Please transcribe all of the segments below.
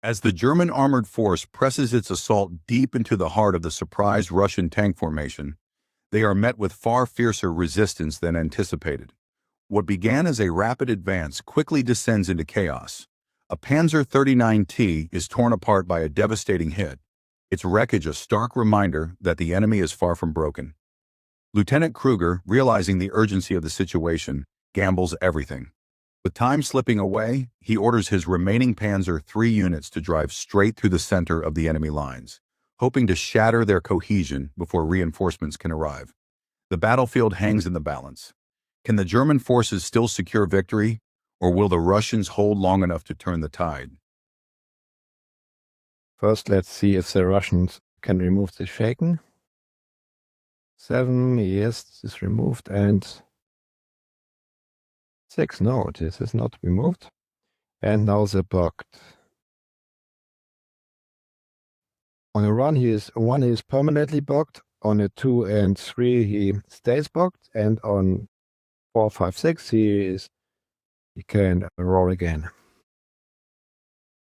As the German armored force presses its assault deep into the heart of the surprised Russian tank formation, they are met with far fiercer resistance than anticipated. What began as a rapid advance quickly descends into chaos. A Panzer 39T is torn apart by a devastating hit, its wreckage a stark reminder that the enemy is far from broken. Lieutenant Kruger, realizing the urgency of the situation, gambles everything. With time slipping away, he orders his remaining Panzer III units to drive straight through the center of the enemy lines, hoping to shatter their cohesion before reinforcements can arrive. The battlefield hangs in the balance. Can the German forces still secure victory, or will the Russians hold long enough to turn the tide? First, let's see if the Russians can remove the Shayne. 7, yes, this is removed, and 6, no, this is not removed. And now they're blocked. On a 1 he is permanently blocked. On a 2 and 3 he stays blocked, and on 4, 5, 6 he can roll again.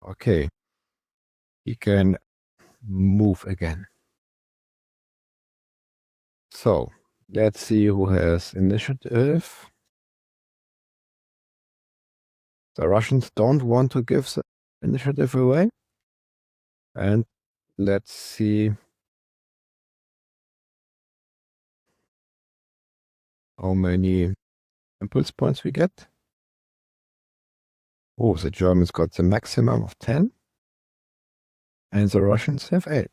Okay, he can move again. So let's see who has initiative. The Russians don't want to give the initiative away. And let's see how many impulse points we get. Oh, the Germans got the maximum of 10. And the Russians have 8.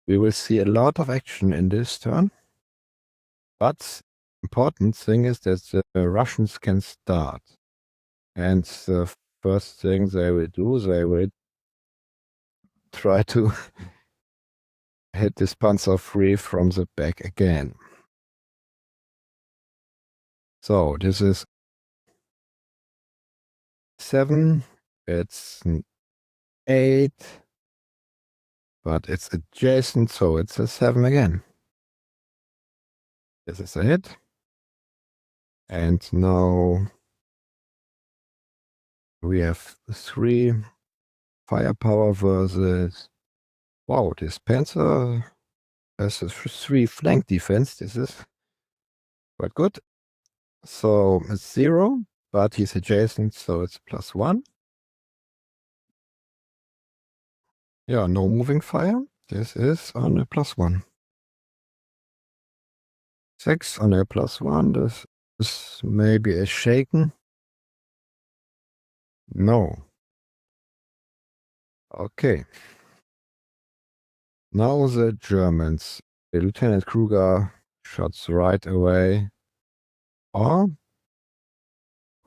We will see a lot of action in this turn. But important thing is that the Russians can start. And the first thing they will do, they will try to hit this Panzer III from the back again. So this is 7, it's an 8, but it's adjacent, so it's a 7 again. This is a hit. And now we have 3 firepower versus... Wow, this Panzer has a 3 flank defense. This is quite good. So it's 0, but he's adjacent, so it's +1. Yeah, no moving fire. This is on a +1. 6 on a +1. This is maybe a Shayne. No. Okay. Now the Germans. The Lieutenant Kruger shots right away. Or...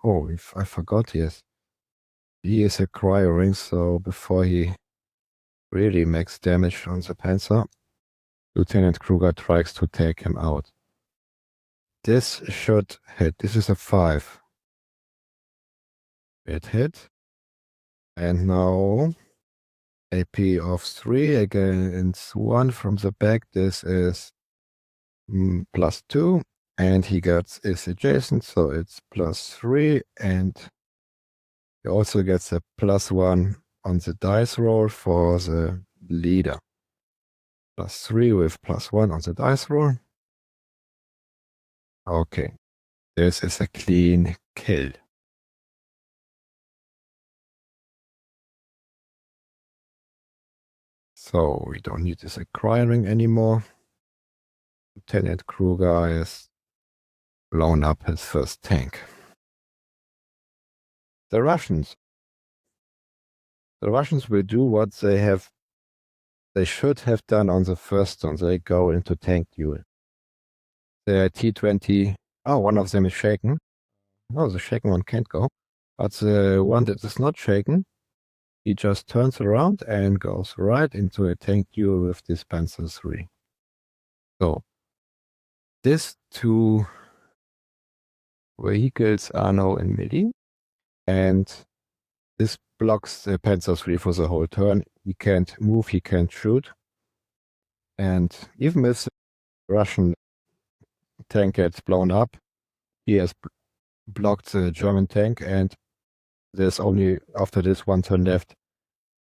Oh, I forgot, yes. He is acquiring, so before he really makes damage on the Panzer, Lieutenant Kruger tries to take him out. This should hit. This is a 5. It hit. And now AP of 3 against 1 from the back. This is +2. And he is adjacent, so it's +3. And he also gets a +1 on the dice roll for the leader. +3 with +1 on the dice roll. Okay. This is a clean kill. So we don't need this acquiring anymore. Lieutenant Kruger has blown up his first tank. The Russians will do what they should have done on the first turn. They go into tank duel. The T-20, one of them is shaken. No, the shaken one can't go. But the one that is not shaken, he just turns around and goes right into a tank duel with this Panzer III. So, these 2 vehicles are now in melee, and this blocks the Panzer III for the whole turn. He can't move, he can't shoot. And even if the Russian tank gets blown up, he has blocked the German tank, and there's only after this one turn left.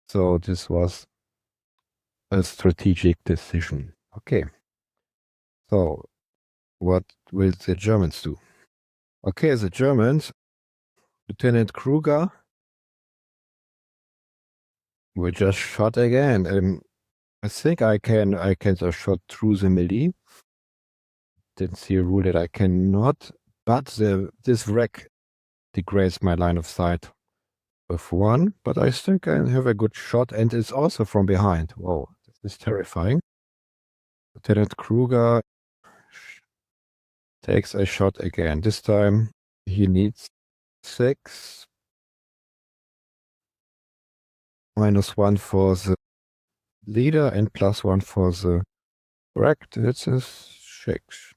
So this was a strategic decision. Okay. So what will the Germans do? Okay, the Germans, Lieutenant Kruger, we just shot again. I think I can just shot through the melee. Didn't see a rule that I cannot, but this wreck degrades my line of sight with one, but I still can have a good shot, and it's also from behind. Whoa, this is terrifying. Lieutenant Kruger takes a shot again. This time he needs 6. -1 for the leader and +1 for the wreck. This is 6.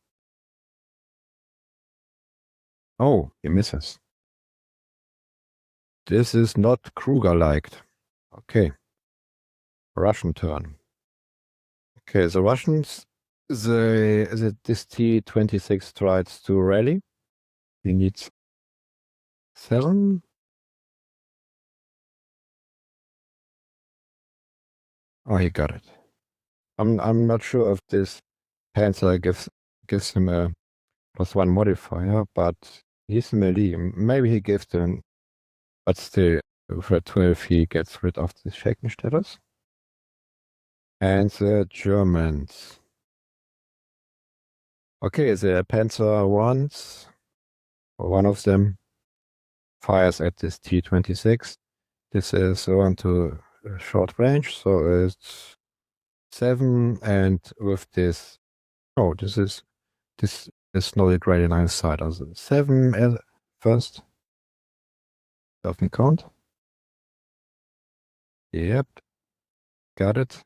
Oh, he misses. This is not Kruger-liked. Okay. Russian turn. Okay, the Russians, this T-26 tries to rally. He needs 7. Oh, he got it. I'm not sure if this Panzer gives him a +1 modifier, but he's melee. Maybe he gives them, but still, for 12 he gets rid of the Shayne status. And the Germans. Okay, the Panzer ones, or one of them, fires at this T-26. This is on to short range, so it's 7, and with this, oh, this is not a great line of sight. Also 7 first. Doesn't count. Yep, got it.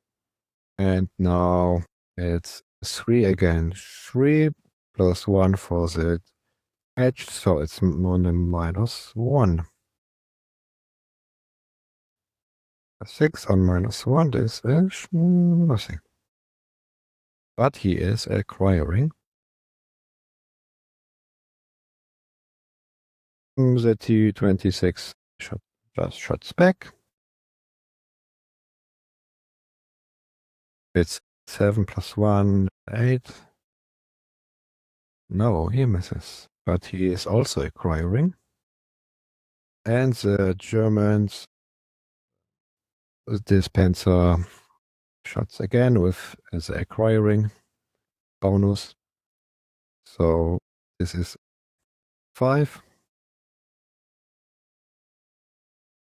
And now it's 3 again. 3 +1 for the edge, so it's only -1. 6 on -1, this is nothing. But he is acquiring. The T-26 just shots back. It's 7 +1, 8. No, he misses. But he is also acquiring. And the Germans, this Panzer shots again with the acquiring bonus. So this is 5.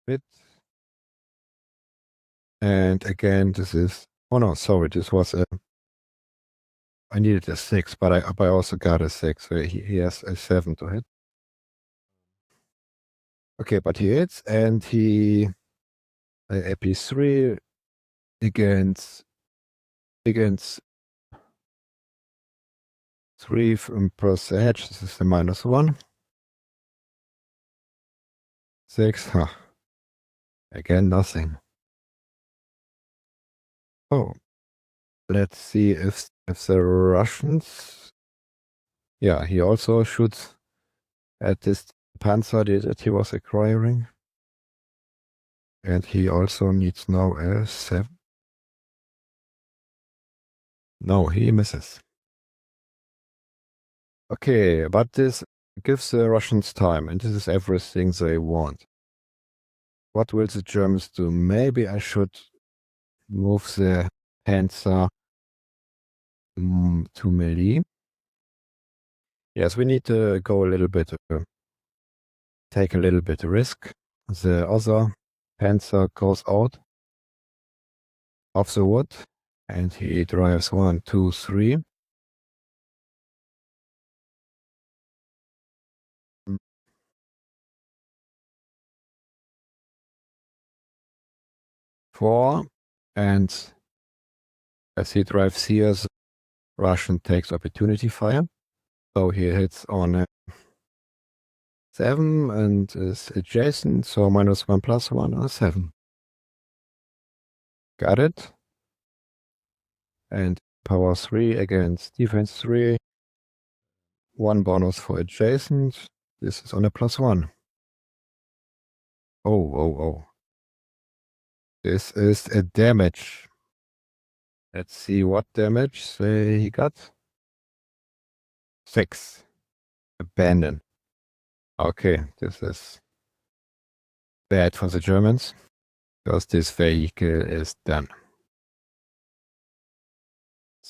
Hit. And again, this is, oh no, sorry, this was I needed a 6, but I also got a 6, so he has a 7 to hit. Okay, but he hits, and he AP3 against 3 from plus edge. This is the -1. 6. Huh. Again, nothing. Oh, let's see if the Russians. Yeah, he also shoots at this Panzer that he was acquiring, and he also needs now a 7. No, he misses. Okay, but this gives the Russians time, and this is everything they want. What will the Germans do? Maybe I should move the Panzer to melee. Yes, we need to go a little bit, take a little bit of risk. The other Panzer goes out of the wood, and he drives 1, 2, 3. 4, and as he drives here, the Russian takes opportunity fire. So he hits on 7 and is adjacent, so -1 +1 are 7. Got it. And power 3 against defense 3. 1 bonus for adjacent. This is on a +1. Oh. This is a damage. Let's see what damage he got. 6. Abandon. Okay, this is bad for the Germans, because this vehicle is done.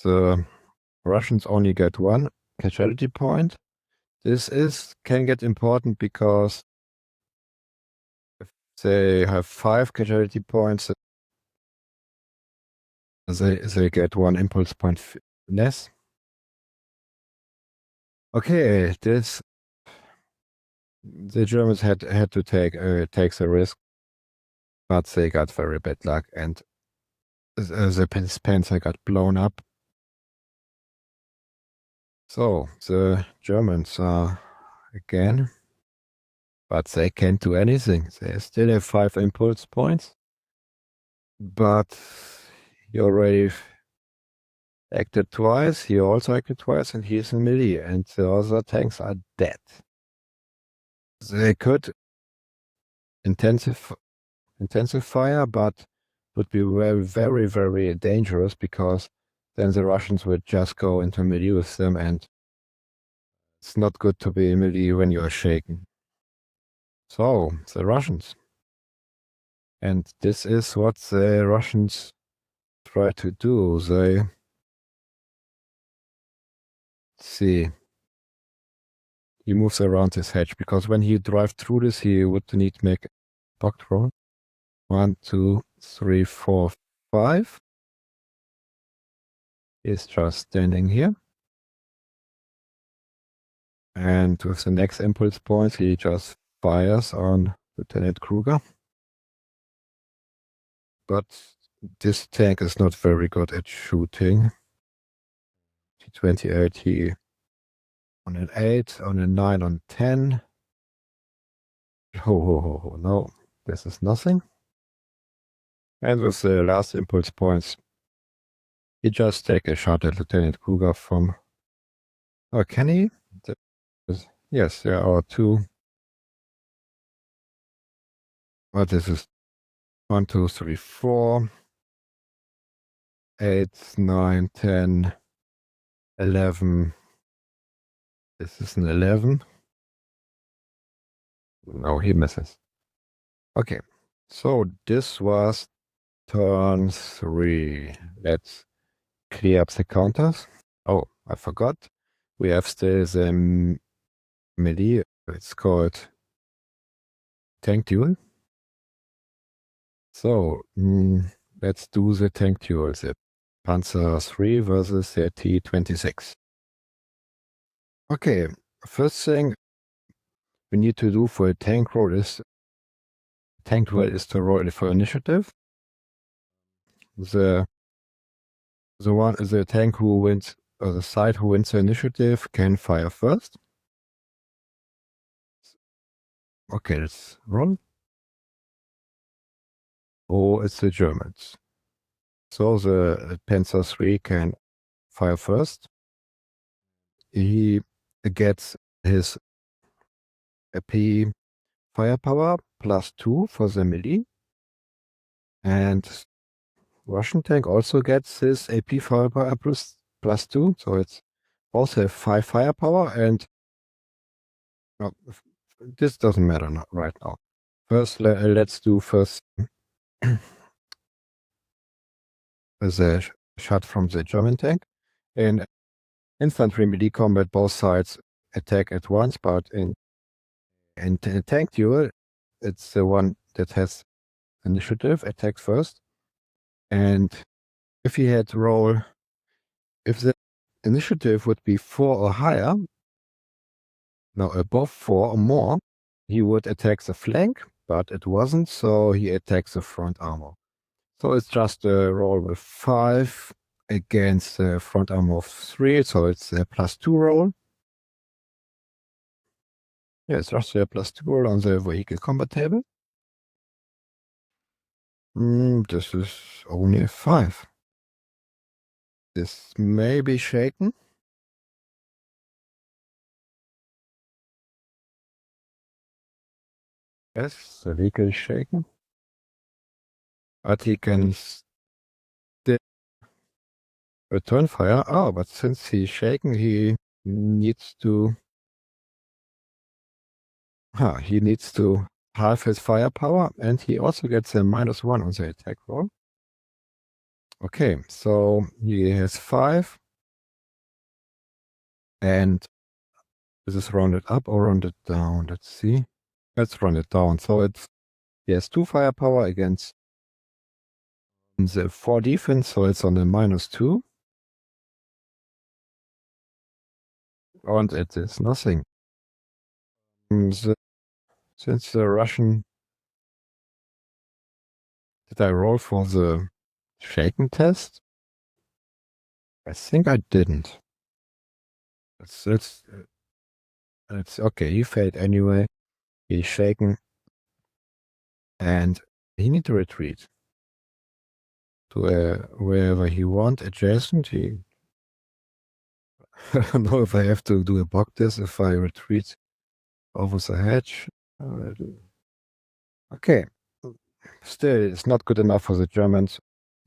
The Russians only get 1 casualty point. This can get important because if they have 5 casualty points, they get 1 impulse point less. Okay, the Germans had to take the risk, but they got very bad luck, and the Panzer got blown up. So the Germans are again, but they can't do anything. They still have 5 impulse points, but he already acted twice. He also acted twice, and he's in melee, and the other tanks are dead. They could intensive fire, but would be very, very dangerous, because then the Russians would just go into melee with them, and it's not good to be in melee when you are shaken. So, the Russians. And this is what the Russians try to do. They see. He moves around this hedge, because when he drive through this, he would need to make a buck roll. 1, 2, 3, 4, 5. He's just standing here. And with the next impulse point, he just fires on Lieutenant Kruger. But this tank is not very good at shooting. T-28, he on an 8, on a 9, on 10. Ho. No, this is nothing. And with the last impulse points, he just take a shot at Lieutenant Kruger from... Oh, can he? Yes, there are 2. But this is 1, 2, 3, 4, 8, 9, 10, 11. This is an 11. No, he misses. Okay, so this was turn 3. Let's clear up the counters. Oh, I forgot. We have still the melee. It's called tank duel. So, let's do the tank duel. The Panzer 3 versus the T-26. Okay, first thing we need to do for a tank duel is to roll for initiative. The tank who wins, or the side who wins the initiative, can fire first. Okay, let's roll. Oh, it's the Germans. So the Panzer 3 can fire first. He gets his AP firepower +2 for the melee. And Russian tank also gets his AP firepower +2. So it's also 5 firepower, and no, this doesn't matter right now. First, let's do first the shot from the German tank. In infantry melee combat, both sides attack at once, but in tank duel, it's the one that has initiative attacks first. And if he had to roll, if the initiative would be 4 or higher, no, above 4 or more, he would attack the flank, but it wasn't, so he attacks the front armor. So it's just a roll with 5 against the front armor of 3, so it's a +2 roll. Yeah, it's just a +2 roll on the vehicle combat table. This is only a 5. This may be shaken. Yes, the vehicle is shaken. But he can still return fire. Oh, but since he's shaken, he needs to halve his firepower, and he also gets a -1 on the attack roll. Okay, so he has 5, and this is rounded up or rounded down. Let's see. Let's round it down. So he has 2 firepower against the 4 defense, so it's on the -2. And it is nothing. Since the Russian... Did I roll for the shaken test? I think I didn't. It's okay. He failed anyway. He's shaken, and he need to retreat to wherever he want adjacent. I don't know if I have to do a block this if I retreat over the hedge. Okay. Still, it's not good enough for the Germans.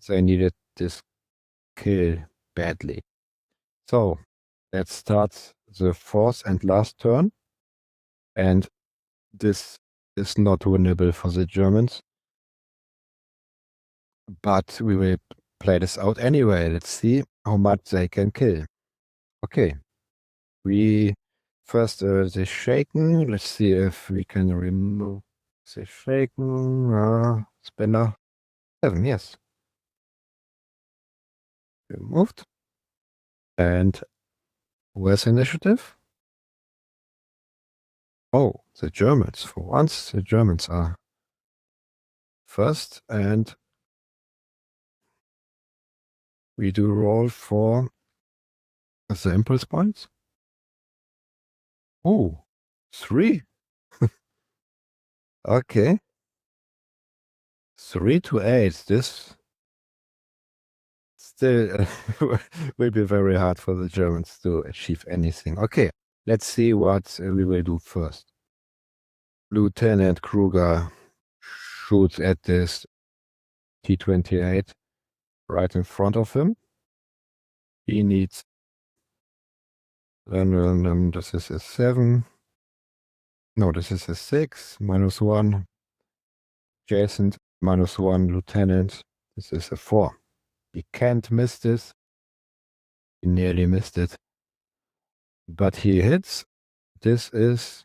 They needed this kill badly. So let's start the 4th and last turn. And this is not winnable for the Germans. But we will play this out anyway. Let's see how much they can kill. Okay. We first the shaken. Let's see if we can remove the shaken. Spinner 7, yes. Removed. And where's initiative? Oh, the Germans. For once, the Germans are first, and we do roll for the impulse points. Oh, 3. Okay. 3 to 8. This still will be very hard for the Germans to achieve anything. Okay, let's see what we will do first. Lieutenant Kruger shoots at this T-28 right in front of him. He needs... this is a 7. No, this is a 6. -1. Jason, -1. Lieutenant. This is a 4. He can't miss this. He nearly missed it. But he hits. This is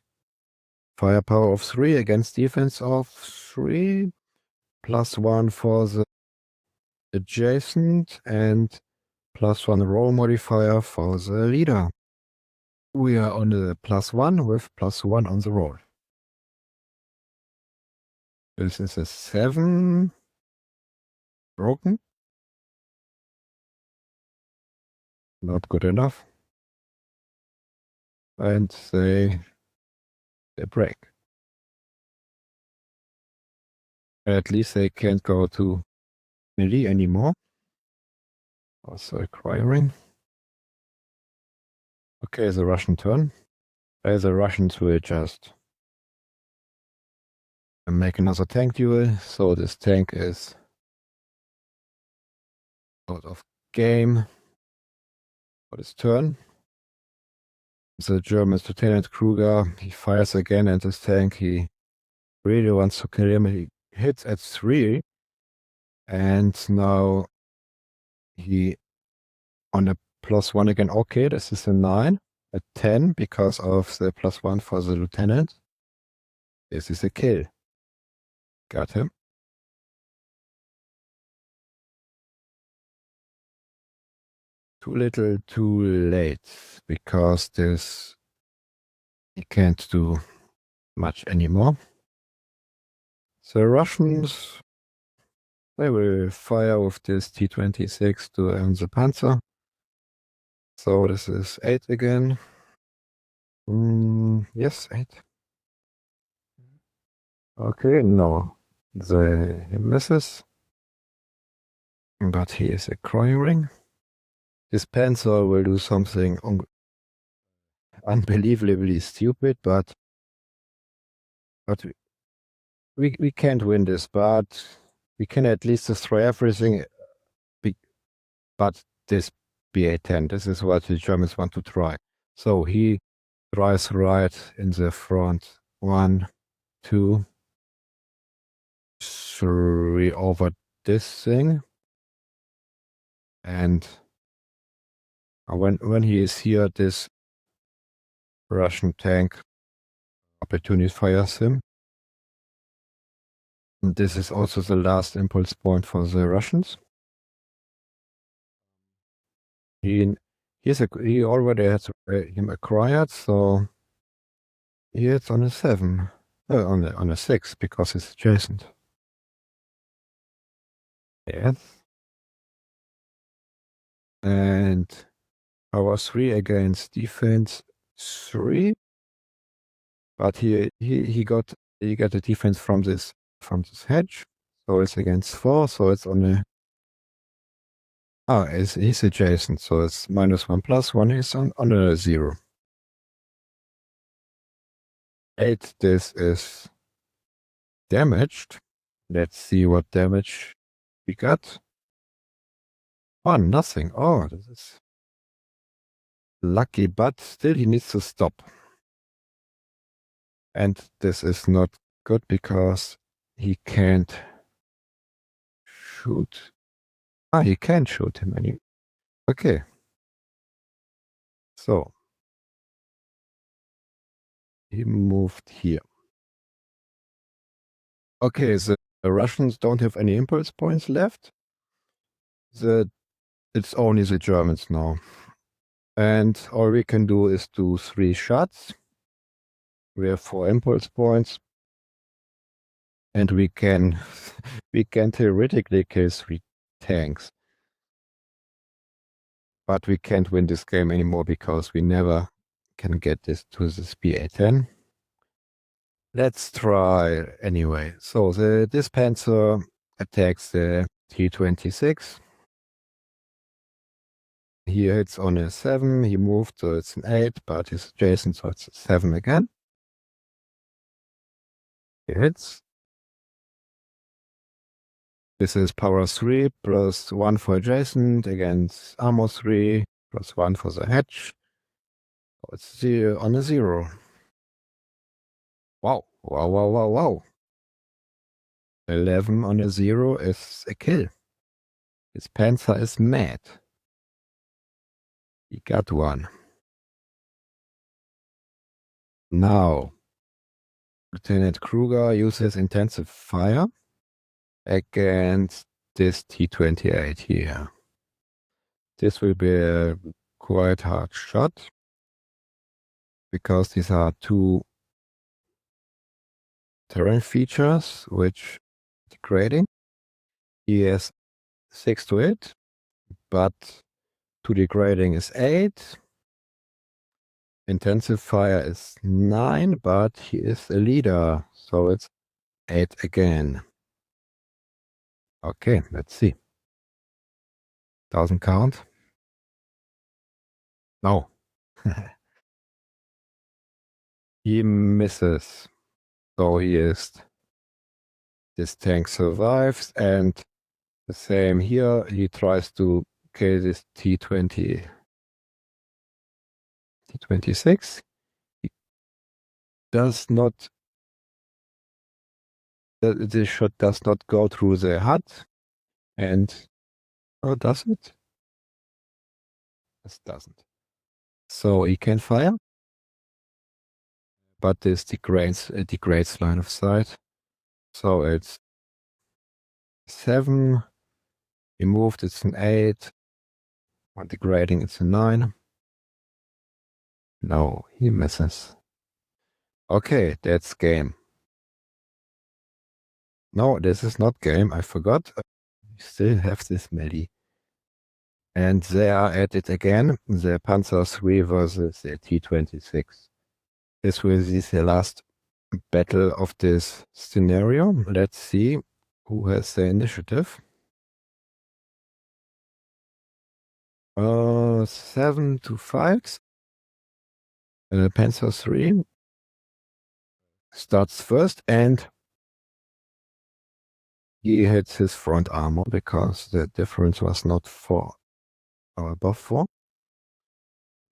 firepower of 3 against defense of 3. +1 for the adjacent and +1 roll modifier for the leader. We are on the +1 with +1 on the roll. This is a 7. Broken. Not good enough. And they break. At least they can't go to melee anymore. Also acquiring. Okay, the Russian turn. The Russians will just make another tank duel. So this tank is out of game for this turn. The German Lieutenant Kruger, he fires again at this tank. He really wants to kill him. He hits at 3. And now he on a +1 again. Okay, this is a 9. A 10 because of the +1 for the lieutenant. This is a kill. Got him. Too little, too late, because this he can't do much anymore. The Russians, they will fire with this T-26 to the Panzer. So this is 8 again. Yes, 8. Okay, no. He misses. But he is acquiring. This Panzer will do something unbelievably stupid, but we can't win this, but we can at least destroy everything. But this BA-10, this is what the Germans want to try. So he tries right in the front. 1, 2, 3 over this thing. And when he is here, this Russian tank opportunity fires him. And this is also the last impulse point for the Russians. He already has him acquired, so he hits on a 7. On a 6 because it's adjacent. Yes. And power 3 against defense 3. But he got a defense from this hedge. So it's against 4, so it's on a he's adjacent, so it's -1 +1 is on a 0. 8, this is damaged. Let's see what damage we got. Oh, nothing. Oh, this is lucky, but still he needs to stop. And this is not good because he can't shoot. He can shoot him anyway. Okay. So he moved here. Okay, the Russians don't have any impulse points left. It's only the Germans now. And all we can do is do 3 shots. We have 4 impulse points. And we can theoretically kill 3 tanks. But we can't win this game anymore because we never can get this to the BA-10. Let's try anyway. So this Panzer attacks the T-26. He hits on a 7. He moved, so it's an 8, but he's adjacent, so it's a 7 again. He hits. This is power 3 plus 1 for adjacent against armor 3 plus 1 for the hedge. So it's on a 0. Wow. Wow, wow, wow, wow. 11 on a 0 is a kill. His Panzer is mad. He got one. Now, Lieutenant Kruger uses intensive fire against this T-28 here. This will be a quite hard shot because these are 2 terrain features which degrading. He has 6 to hit, but 2 degrading is 8. Intensive fire is 9, but he is a leader, so it's 8 again. Okay, let's see. Doesn't count. No. He misses. So this tank survives, and the same here. He tries to kill this T-26. He does not. The shot does not go through the hut, and does it? This doesn't. So he can fire, but this degrades line of sight. So it's 7. He moved, it's an 8. On degrading, it's a 9. No, he misses. Okay, that's game. No, this is not game. I forgot. We still have this melee. And they are at it again. The Panzer 3 versus the T-26. This will be the last battle of this scenario. Let's see who has the initiative. 7 to 5. Panzer 3 starts first, and he hits his front armor because the difference was not 4 or above 4.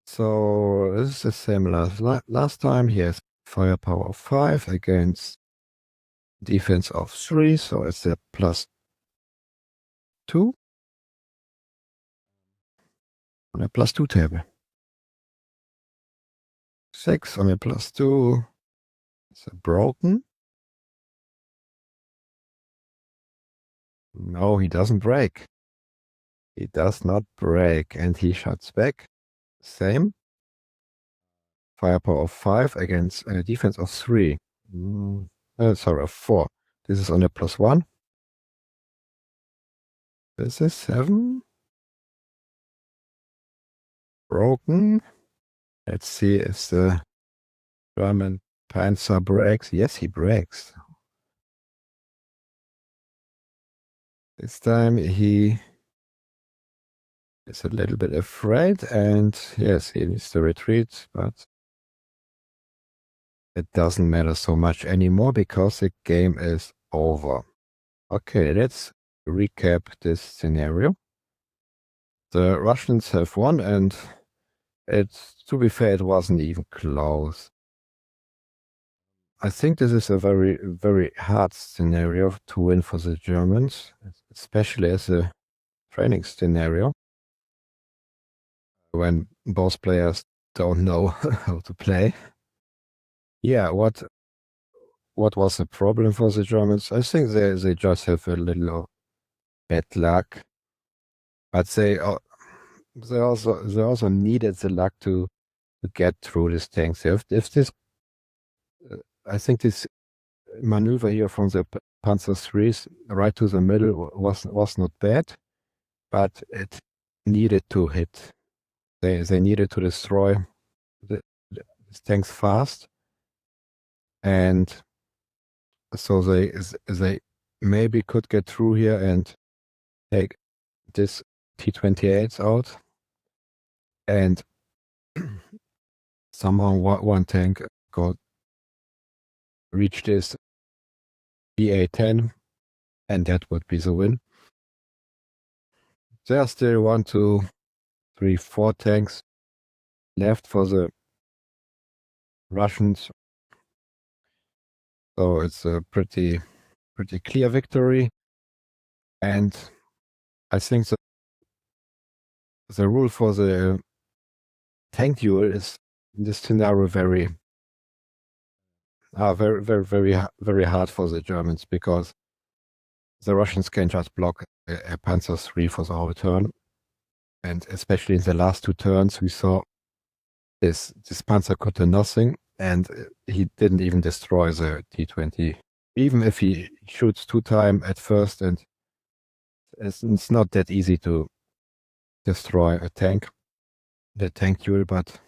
So this is the same as last time. He has firepower of 5 against defense of 3, so it's a +2 on a +2 table. 6 on a +2. It's a broken. No, he doesn't break. He does not break, and he shuts back. Same. Firepower of 5 against a defense of 3. Sorry, of 4. This is on a +1. This is 7. Broken. Let's see if the German Panzer breaks. Yes, he breaks. This time he is a little bit afraid, and yes, he needs to retreat, but it doesn't matter so much anymore because the game is over. Okay, let's recap this scenario. The Russians have won, and to be fair, it wasn't even close. I think this is a very, very hard scenario to win for the Germans, especially as a training scenario when both players don't know how to play. Yeah, what was the problem for the Germans? I think they just have a little bad luck, but they also needed the luck to get through these tanks. If this, I think this maneuver here from the Panzer IIIs right to the middle was not bad, but it needed to hit. They needed to destroy the tanks fast, and so they maybe could get through here and take this T-28s out, and somehow one tank reach this BA-10, and that would be the win. There are still 1, 2, 3, 4 tanks left for the Russians, so it's a pretty clear victory. And I think the rule for the tank duel is in this scenario very hard for the Germans, because the Russians can just block a Panzer III for the whole turn, and especially in the last 2 turns we saw this Panzer could do nothing, and he didn't even destroy the T-20, even if he shoots 2 times at first, and it's not that easy to destroy a tank, the tank duel, but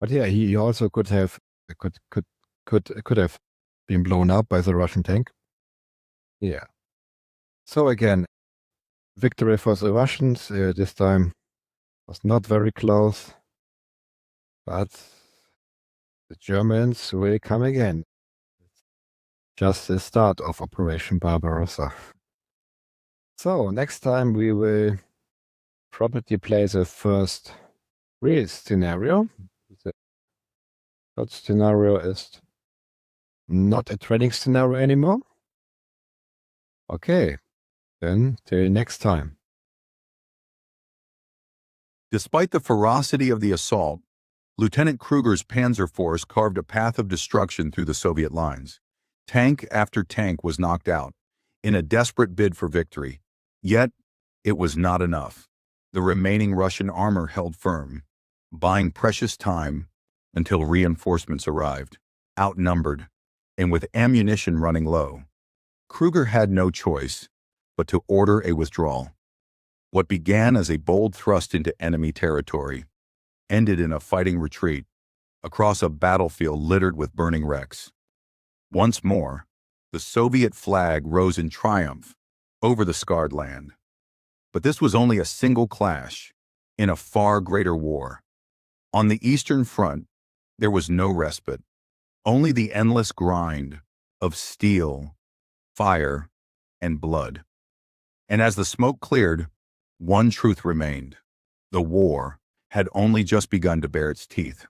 yeah, he also could have been blown up by the Russian tank. Yeah. So again, victory for the Russians. This time was not very close, but the Germans will come again. Just the start of Operation Barbarossa. So next time we will probably play the first real scenario. The third scenario is not a training scenario anymore. Okay, then till next time. Despite the ferocity of the assault, Lieutenant Kruger's Panzer Force carved a path of destruction through the Soviet lines. Tank after tank was knocked out, in a desperate bid for victory. Yet, it was not enough. The remaining Russian armor held firm, buying precious time until reinforcements arrived. Outnumbered, and with ammunition running low, Kruger had no choice but to order a withdrawal. What began as a bold thrust into enemy territory ended in a fighting retreat across a battlefield littered with burning wrecks. Once more, the Soviet flag rose in triumph over the scarred land. But this was only a single clash in a far greater war. On the Eastern Front, there was no respite, only the endless grind of steel, fire, and blood. And as the smoke cleared, one truth remained. The war had only just begun to bare its teeth.